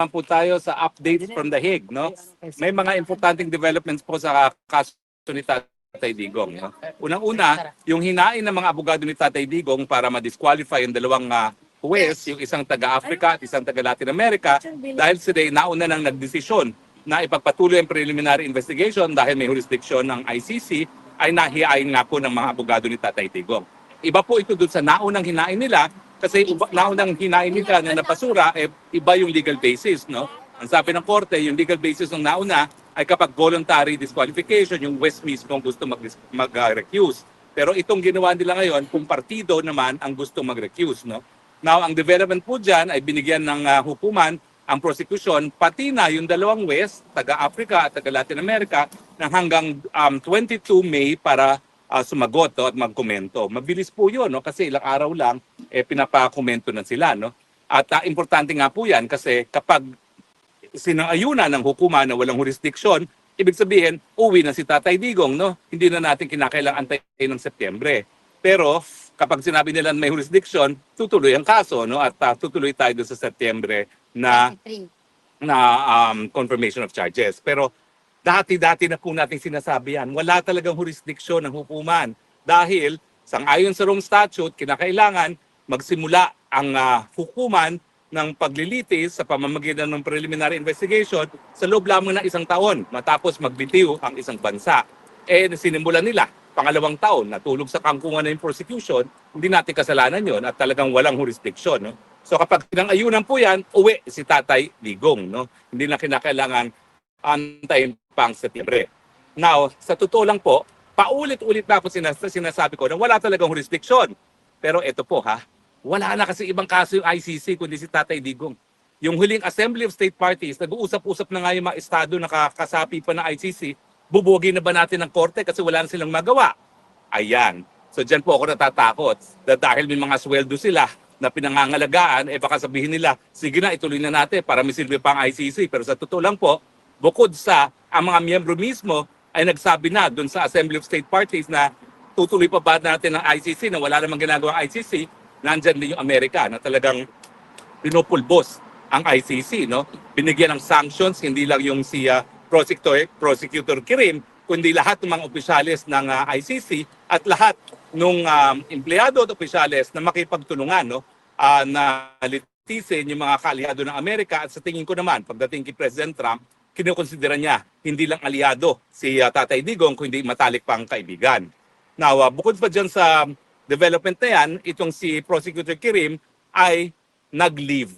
po tayo sa updates from The Hague, no? May mga importanteng developments po sa kaso ni Tatay Digong, no? Unang-una, yung hinain ng mga abogado ni Tatay Digong para ma-disqualify yung dalawang huwes, yung isang taga-Africa at isang taga-Latin America, dahil sila nauna nang nagdesisyon na ipagpatuloy ang preliminary investigation dahil may jurisdiction ng ICC, ay nahihain nga po ng mga abogado ni Tatay Digong. Iba po ito dun sa naunang hinain nila, kasi naunang hinain nila na napasura, iba yung legal basis, no? Ang sabi ng korte, yung legal basis ng nauna ay kapag voluntary disqualification, yung West mismo ang gusto mag-recuse. Pero itong ginawa nila ngayon, kung partido naman ang gusto mag-recuse, no? Now, ang development po dyan ay binigyan ng hukuman ang prosecution, pati na yung dalawang West, taga-Africa at taga-Latin America, ng hanggang 22 May para sumagot at magkomento. Mabilis po yun, no? Kasi ilang araw lang, pinapakomento na sila. No? At importante nga po yan kasi kapag sinangayunan ng hukuman na walang jurisdiction, ibig sabihin, uwi na si Tatay Digong. No? Hindi na natin kinakailangan antayin ng Setyembre. Pero kapag sinabi nila may jurisdiction, tutuloy ang kaso. No? At tutuloy tayo doon sa Setyembre na confirmation of charges. Pero dati-dati na po natin sinasabi yan, wala talagang jurisdiksyon ng hukuman dahil sangayon sa Rome Statute, kinakailangan magsimula ang hukuman ng paglilitis sa pamamagitan ng preliminary investigation sa loob lamang ng 1 taon matapos magbitiw ang isang bansa. Sinimulan nila, pangalawang taon, natulog sa kangkungan na yung prosecution, hindi natin kasalanan yon at talagang walang jurisdiksyon. No? So kapag pinangayunan po yan, uwi si Tatay Digong. No? Hindi na kinakailangan antayin pang Setyembre. Now, sa totoo lang po, paulit-ulit na po sinasabi ko na wala talagang jurisdiction. Pero ito po wala na kasi ibang kaso yung ICC kundi si Tatay Digong. Yung huling Assembly of State Parties, nag-uusap-usap na nga yung mga estado na kasapi pa ng ICC, bubugi na ba natin ng korte kasi wala na silang magawa? Ayan. So dyan po ako natatakot dahil may mga sweldo sila na pinangangalagaan, baka sabihin nila, sige na, ituloy na natin para may silbi pa ang ICC. Pero sa totoo lang po, bukod sa ang mga miyembro mismo ay nagsabi na doon sa Assembly of State Parties na tutuloy pa ba natin ng ICC na wala namang ginagawa ang ICC, nandyan din yung Amerika na talagang pinupulbos ang ICC. No? Binigyan ng sanctions, hindi lang yung si Prosecutor Kirim, kundi lahat ng mga opisyalis ng ICC at lahat ng empleyado at opisyalis na makipagtulungan na litisin yung mga kaaliado ng Amerika. At sa tingin ko naman, pagdating kay President Trump, kinukonsidera niya hindi lang aliado si Tatay Digong, kundi matalik pang kaibigan. Now, bukod pa dyan sa development na yan, itong si Prosecutor Kirim ay nag-leave.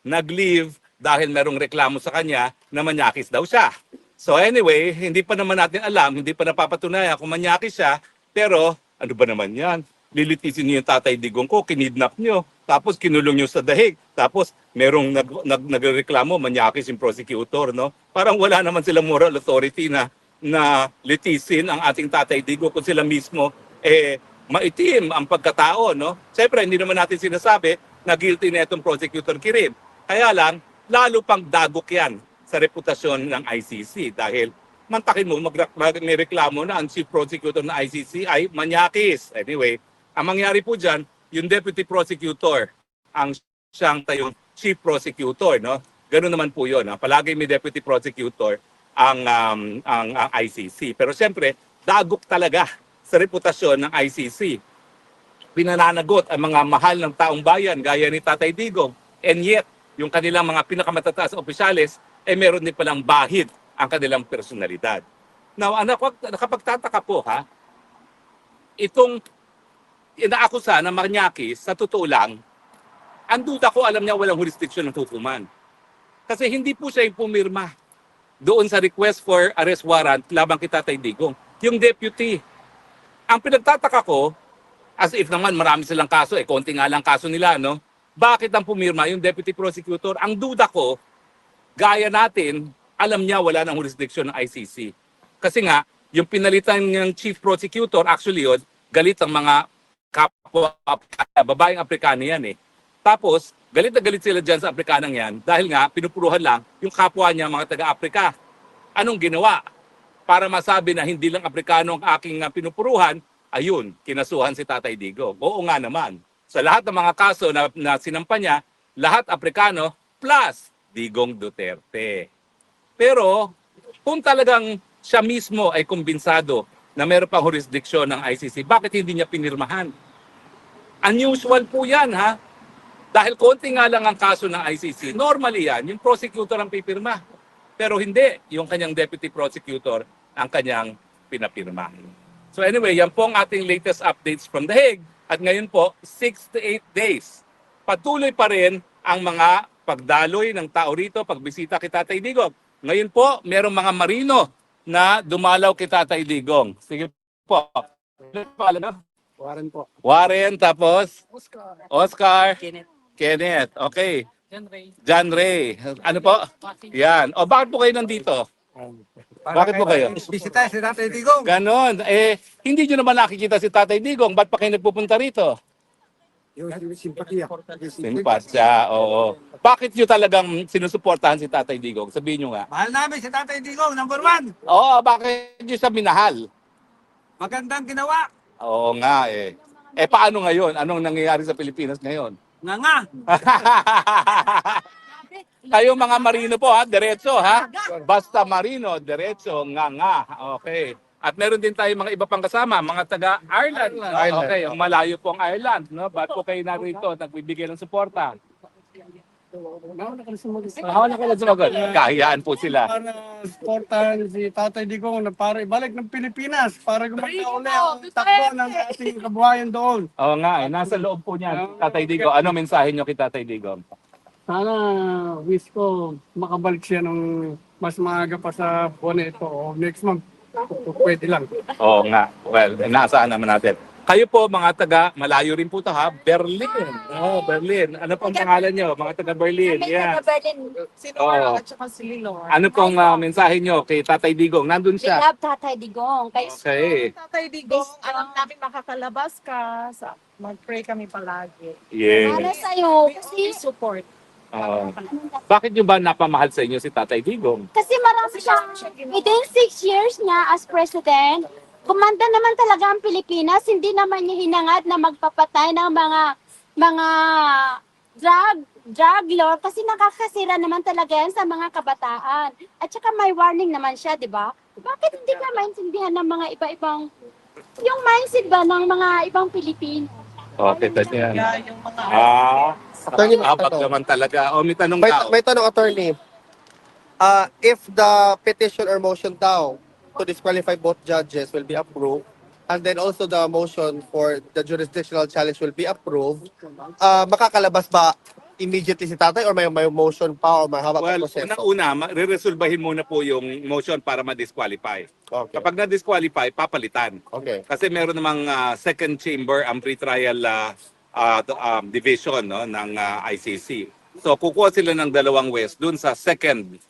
Nag-leave dahil merong reklamo sa kanya na manyakis daw siya. So anyway, hindi pa naman natin alam, hindi pa napapatunayan kung manyakis siya, pero ano ba naman yan? Lilitisin niyo yung Tatay Digong ko, kinidnap niyo, tapos kinulong niyo sa dahig, tapos merong nagreklamo, manyakis yung prosecutor, no? Parang wala naman silang moral authority na litisin ang ating Tatay Digong kung sila mismo maitim ang pagkatao, no? Siyempre, hindi naman natin sinasabi na guilty na itong Prosecutor Kirim. Kaya lang, lalo pang dagok yan sa reputasyon ng ICC dahil mantakin mo, may reklamo na ang chief prosecutor ng ICC ay manyakis. Anyway, ang mangyari po dyan, yung deputy prosecutor ang siyang tayong chief prosecutor. No? Ganun naman po yun. Palagi may deputy prosecutor ang ICC. Pero siyempre, dagok talaga sa reputasyon ng ICC. Pinananagot ang mga mahal ng taong bayan gaya ni Tatay Digong. And yet, yung kanilang mga pinakamatataas na opisyalis, meron din palang bahid ang kanilang personalidad. Now, nakapagtataka po itong inaakusa na manyakis, sa totoo lang, ang duda ko alam niya walang jurisdiction ng hukuman. Kasi hindi po siya yung pumirma doon sa request for arrest warrant labang kay Tatay Digong. Yung deputy. Ang pinagtataka ko, as if naman marami silang kaso, konti nga lang kaso nila, no? Bakit ang pumirma yung deputy prosecutor? Ang duda ko, gaya natin, alam niya wala ng jurisdiction ng ICC. Kasi nga, yung pinalitan ng chief prosecutor, actually yun, galit ang mga kapwa, babaeng Aprikano yan Tapos, galit na galit sila dyan sa Aprikanang yan dahil nga, pinupuruhan lang yung kapwa niya mga taga-Afrika. Anong ginawa? Para masabi na hindi lang Aprikano ang aking pinupuruhan, ayun, kinasuhan si Tatay Digong. Oo nga naman. Sa lahat ng mga kaso na sinampa niya, lahat Aprikano plus Digong Duterte. Pero kung talagang siya mismo ay kumbensado na meron pang jurisdiction ng ICC, bakit hindi niya pinirmahan? Unusual po yan, ha? Dahil konti nga lang ang kaso ng ICC, normally yan, yung prosecutor ang pipirma. Pero hindi, yung kanyang deputy prosecutor ang kanyang pinapirma. So anyway, yan po ang ating latest updates from The Hague. At ngayon po, 6 to 8 days. Patuloy pa rin ang mga pagdaloy ng tao rito, pagbisita kay Tatay Digong. Ngayon po, merong mga marino na dumalaw kay Tatay Digong. Sige po. Ano pangalan? Warren po. Warren, tapos Oscar. Oscar, Kenneth. Kenneth. Okay. John Ray. John Ray. Ano po? Yan. O bakit po kayo nandito? Bakit po kayo? Bisita si Tatay Digong. Ganon. Hindi nyo naman nakikita si Tatay Digong. Ba't pa kayo nagpupunta rito? Yung simpatiya. Simpatya, oo. Bakit nyo talagang sinusuportahan si Tatay Digong? Sabihin nyo nga. Mahal namin si Tatay Digong, number 1. Oo, bakit nyo siya minahal? Magandang ginawa. Oo nga eh. Paano ngayon? Anong nangyayari sa Pilipinas ngayon? Nga. Kayo mga marino po ha, diretso ha. Basta marino, diretso, nga. Okay. At meron din tayo mga iba pang kasama, mga taga Ireland. Okay, ang malayo po ang Ireland, no? Ba't po kayo narito nagbibigay ng suporta? Ako na sumagot. Kahiyaan po sila. Para supportahan si Tatay Digong na para ibalik ng Pilipinas para gumanda uli ang takbo ng ating kabuhayan doon. Oo nga, nasa loob po niya, Tatay Digong. Ano mensahe niyo kay Tatay Digong? Sana wish ko makabalik siya nung mas maaga pa sa buwan na ito o next month. Kung pwede lang. Oo nga. Well, inaasahan naman natin. Kayo po, mga taga, malayo rin po to ha, Berlin. Oh, Berlin. Ano pong pangalan nyo, mga taga Berlin? Kami Yan. taga Berlin. Oo. At saka si Lilo. Ano pong mensahe nyo kay Tatay Digong? Nandun We siya. love Tatay Digong. Kay Okay. Tatay Digong, alam namin makakalabas ka. Mag-pray kami palagi. para Yes. sa'yo. Kasi support. Oo. Bakit nyo ba napamahal sa inyo si Tatay Digong? Kasi marami siyang, within 6 years niya as president, kumanda naman talaga ang Pilipinas. Hindi naman niya hinangad na magpapatay ng mga drug lord kasi nakakasira naman talaga yan sa mga kabataan. At saka may warning naman siya, di ba? Bakit hindi ka maintindihan ng mga iba-ibang, yung mindset ba ng mga ibang Pilipino? Okay, yan. Kaya yung mga Attorney, Abag naman talaga. O, may tanong may, tao. may tanong, attorney. If the petition or motion daw to disqualify both judges will be approved, and then also the motion for the jurisdictional challenge will be approved, makakalabas ba immediately si tatay or may motion pa or may hawak Well, na proseso? unang-una, re-resolbahin muna po yung motion para ma-disqualify. Okay. Kapag na-disqualify, papalitan. Okay. Kasi meron namang second chamber ang pre-trial division no, ng ICC. So kukuha sila ng dalawang West dun sa second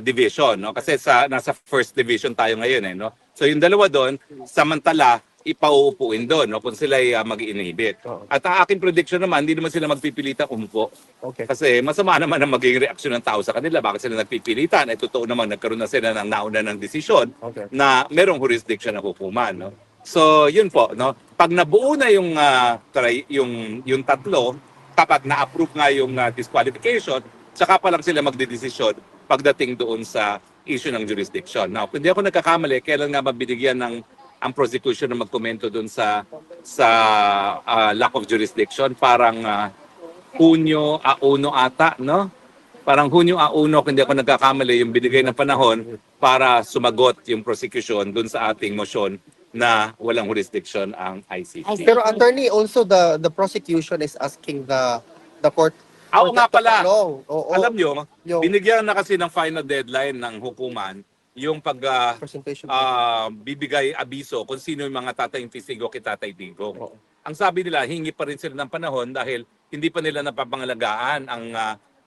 division. No? Kasi nasa first division tayo ngayon. No? So yung dalawa doon, samantala, ipauupuin doon no? Kung sila mag-inhibit. At ang aking prediction naman, hindi naman sila magpipilitan umupo. Okay. Kasi masama naman ang magiging reaksyon ng tao sa kanila. Bakit sila nagpipilitan? Totoo naman, nagkaroon na sila ng nauna ng desisyon Okay. na merong jurisdiction na hukuman. No? So, yun po. No? Pag nabuo na yung tatlo, kapag na-approve nga yung disqualification, saka pa lang sila magdedesisyon pagdating doon sa issue ng jurisdiction. Now, kung hindi ako nagkakamali, kailan nga mabinigyan ng ang prosecution na magkomento doon sa lack of jurisdiction? Parang Hunyo A1 ata, no? Parang Hunyo A1, kung hindi ako nagkakamali, yung binigay ng panahon para sumagot yung prosecution doon sa ating motion na walang jurisdiction ang ICC. Pero attorney, also the prosecution is asking the court. Oo nga pala. Oo. Alam nyo, Yung- binigyan na kasi ng final deadline ng hukuman yung Presentation. bibigay abiso kung sino yung mga tatayong testigo kay Tatay Digong. Ang sabi nila, hingi pa rin sila ng panahon dahil hindi pa nila napapangalagaan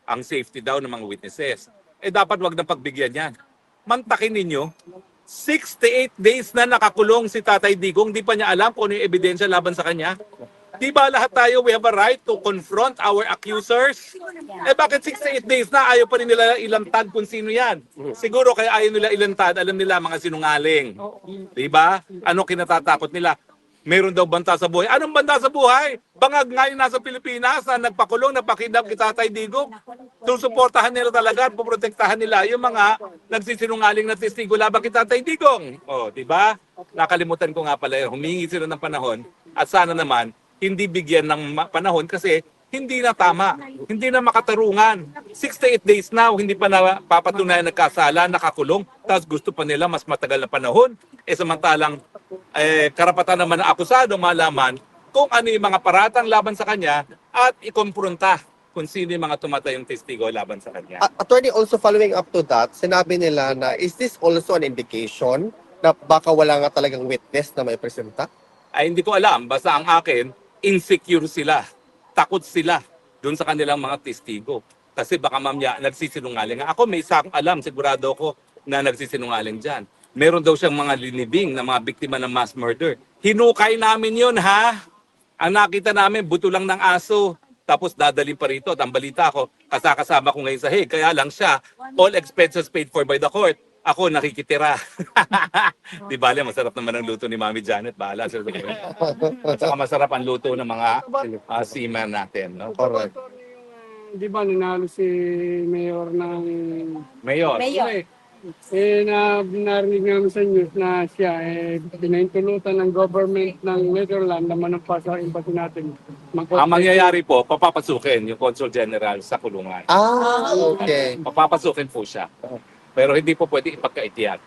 ang safety daw ng mga witnesses. Dapat wag na pagbigyan yan. Mantakin ninyo, 68 days na nakakulong si Tatay Digong, di pa niya alam kung ano yung ebidensya laban sa kanya. Di ba lahat tayo, we have a right to confront our accusers? Bakit 68 days na ayaw pa rin nila ilantad kung sino yan? Siguro kaya ayaw nila ilantad, alam nila mga sinungaling. Di ba? Ano kinatatakot nila? meron daw banta sa buhay. Anong banta sa buhay? Bangag nga yung nasa Pilipinas na nagpakulong, napakidnap kita Tatay Digong. Susuportahan nila talaga at poprotektahan nila yung mga nagsisinungaling na testigo laban kay Tatay Digong. O, di ba? Nakalimutan ko nga pala, humingi sila ng panahon at sana naman hindi bigyan ng panahon kasi hindi na tama, hindi na makatarungan. 68 days now, hindi pa na papatunayan nagkasala, nakakulong, tapos gusto pa nila mas matagal na panahon. Samantalang karapatan naman ng akusado malaman kung ano yung mga paratang laban sa kanya at ikompronta kung sino yung mga tumatayong testigo laban sa kanya. Attorney, also following up to that, sinabi nila na is this also an indication na baka wala nga talagang witness na may presenta? Ay hindi ko alam, basta ang akin, insecure sila, takot sila doon sa kanilang mga testigo. Kasi baka mamaya nagsisinungaling. Ako may isang alam, sigurado ko na nagsisinungaling dyan. Meron daw siyang mga linibing na mga biktima ng mass murder. Hinukay namin yun, ha? Ang nakita namin, buto lang ng aso. Tapos dadalhin pa rito. At ang balita ko, kasama ko ngayon sa Hague. Kaya lang siya, all expenses paid for by the court. Ako nakikitira. Di bale, masarap naman ang luto ni Mami Janet. Bahala sila. At saka masarap ang luto ng mga seaman natin. No? Correct. Di ba nanalo si Mayor ng Mayor. Mayor. narinig namin sa news na siya pinahintulutan ng government ng Netherlands na manampa sa embassy natin. Ang mangyayari po, papapasukin yung Consul General sa kulungan. Okay. Papapasukin po siya. Pero hindi po pwede ipagkaitiyan.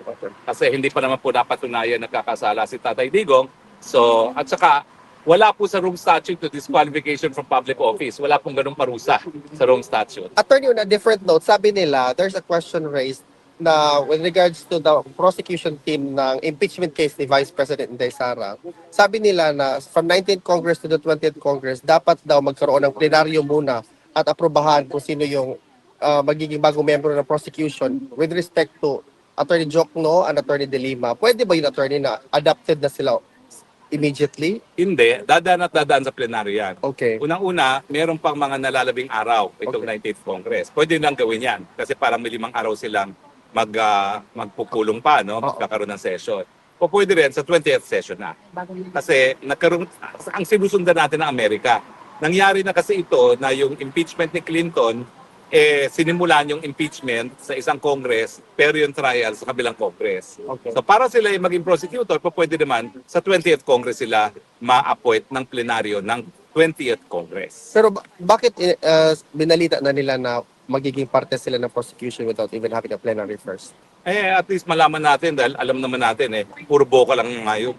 Kasi hindi pa naman po napatunayan nagkakasala si Tatay Digong. So, at saka, wala po sa Rome Statute to disqualification from public office. Wala pong ganung parusa sa Rome Statute. Attorney, on a different note, sabi nila, there's a question raised na with regards to the prosecution team ng impeachment case ni Vice President Inday Sara. Sabi nila na from 19th Congress to the 20th Congress, dapat daw magkaroon ng plenaryo muna at aprobahan kung sino yung magiging bagong membro ng prosecution with respect to Attorney Jokno and Attorney De Lima. Pwede ba yung attorney na adopted na sila immediately? Hindi, dadaan at dadaan sa plenaryo yan. Okay. Unang-una, meron pang mga nalalabing araw itong 19th Congress. Pwede nang gawin yan kasi parang may 5 araw silang magpupulong pa, no? Magkakaroon ng session. O pwede rin sa 20th session na. Kasi nagkaroon, ang sinusundan natin ng Amerika, nangyari na kasi ito na yung impeachment ni Clinton, sinimulan yung impeachment sa isang Congress, pero yung trial sa kabilang Congress. Okay. So para sila ay maging prosecutor, pwede naman sa 20th Congress sila ma-appoint ng plenaryo ng 20th Congress. Pero bakit binalita na nila na magiging parte sila ng prosecution without even having a plenary first? At least malaman natin dahil alam naman natin puro boka lang ngayon.